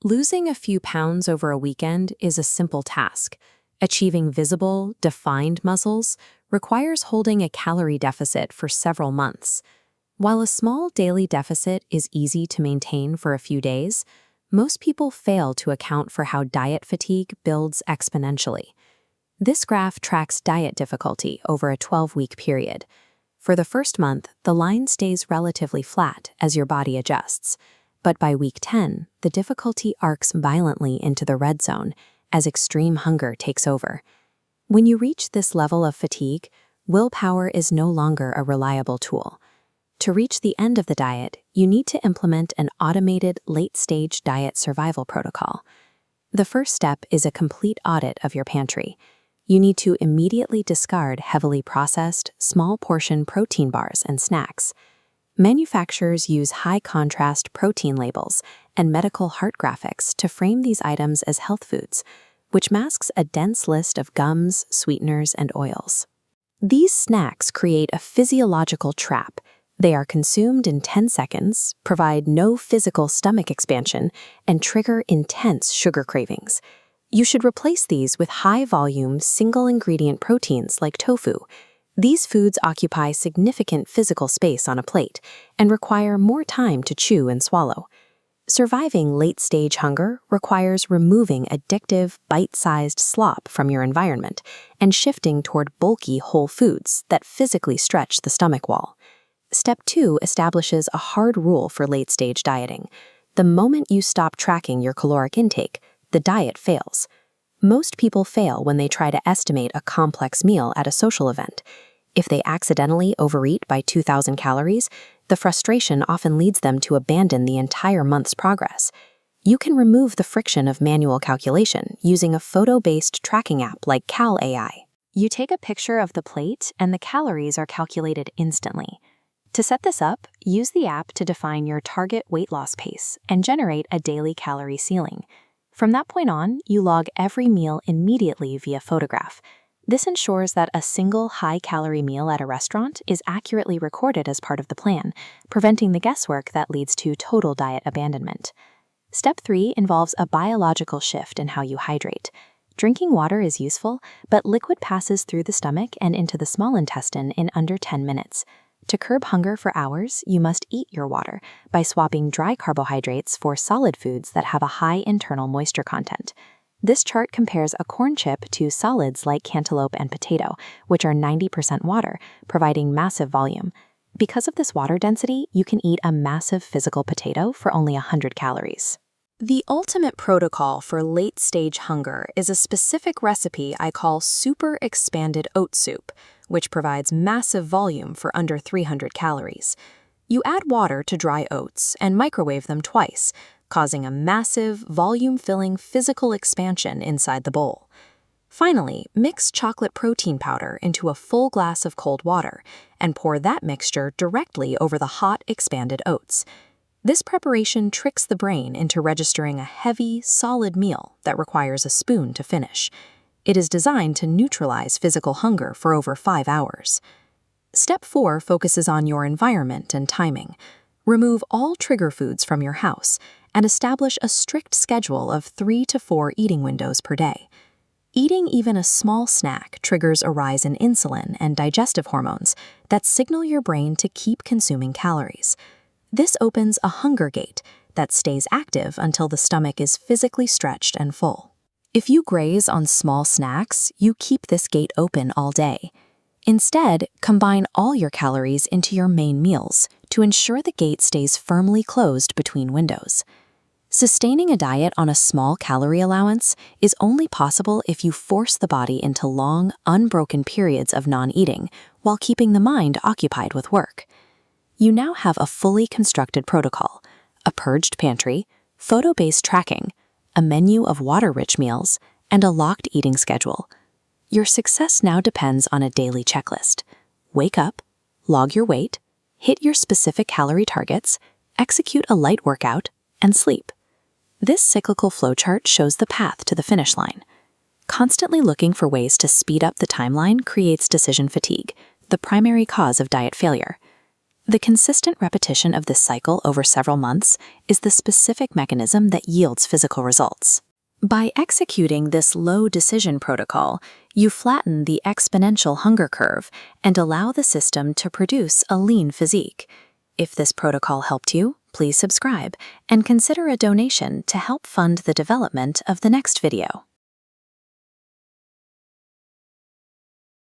Losing a few pounds over a weekend is a simple task. Achieving visible, defined muscles requires holding a calorie deficit for several months. While a small daily deficit is easy to maintain for a few days, most people fail to account for how diet fatigue builds exponentially. This graph tracks diet difficulty over a 12-week period. For the first month, the line stays relatively flat as your body adjusts. But by week 10, the difficulty arcs violently into the red zone as extreme hunger takes over. When you reach this level of fatigue, willpower is no longer a reliable tool. To reach the end of the diet, you need to implement an automated late-stage diet survival protocol. The first step is a complete audit of your pantry. You need to immediately discard heavily processed, small-portion protein bars and snacks. Manufacturers use high-contrast protein labels and medical heart graphics to frame these items as health foods, which masks a dense list of gums, sweeteners, and oils. These snacks create a physiological trap. They are consumed in 10 seconds, provide no physical stomach expansion, and trigger intense sugar cravings. You should replace these with high-volume, single-ingredient proteins like tofu. These foods occupy significant physical space on a plate and require more time to chew and swallow. Surviving late-stage hunger requires removing addictive, bite-sized slop from your environment and shifting toward bulky whole foods that physically stretch the stomach wall. Step 2 establishes a hard rule for late-stage dieting. The moment you stop tracking your caloric intake, the diet fails. Most people fail when they try to estimate a complex meal at a social event. If they accidentally overeat by 2,000 calories, the frustration often leads them to abandon the entire month's progress. You can remove the friction of manual calculation using a photo-based tracking app like CalAI. You take a picture of the plate and the calories are calculated instantly. To set this up, use the app to define your target weight loss pace and generate a daily calorie ceiling. From that point on, you log every meal immediately via photograph. This ensures that a single high-calorie meal at a restaurant is accurately recorded as part of the plan, preventing the guesswork that leads to total diet abandonment. Step 3 involves a biological shift in how you hydrate. Drinking water is useful, but liquid passes through the stomach and into the small intestine in under 10 minutes. To curb hunger for hours, you must eat your water by swapping dry carbohydrates for solid foods that have a high internal moisture content. This chart compares a corn chip to solids like cantaloupe and potato, which are 90% water, providing massive volume. Because of this water density, you can eat a massive physical potato for only 100 calories. The ultimate protocol for late-stage hunger is a specific recipe I call super expanded oat soup, which provides massive volume for under 300 calories. You add water to dry oats and microwave them twice, causing a massive, volume-filling physical expansion inside the bowl. Finally, mix chocolate protein powder into a full glass of cold water and pour that mixture directly over the hot, expanded oats. This preparation tricks the brain into registering a heavy, solid meal that requires a spoon to finish. It is designed to neutralize physical hunger for over 5 hours. Step 4 focuses on your environment and timing. Remove all trigger foods from your house and establish a strict schedule of 3 to 4 eating windows per day. Eating even a small snack triggers a rise in insulin and digestive hormones that signal your brain to keep consuming calories. This opens a hunger gate that stays active until the stomach is physically stretched and full. If you graze on small snacks, you keep this gate open all day. Instead, combine all your calories into your main meals to ensure the gate stays firmly closed between windows. Sustaining a diet on a small calorie allowance is only possible if you force the body into long, unbroken periods of non-eating while keeping the mind occupied with work. You now have a fully constructed protocol, a purged pantry, photo-based tracking, a menu of water-rich meals, and a locked eating schedule. Your success now depends on a daily checklist. Wake up, log your weight, hit your specific calorie targets, execute a light workout, and sleep. This cyclical flowchart shows the path to the finish line. Constantly looking for ways to speed up the timeline creates decision fatigue, the primary cause of diet failure. The consistent repetition of this cycle over several months is the specific mechanism that yields physical results. By executing this low decision protocol, you flatten the exponential hunger curve and allow the system to produce a lean physique. If this protocol helped you, please subscribe and consider a donation to help fund the development of the next video.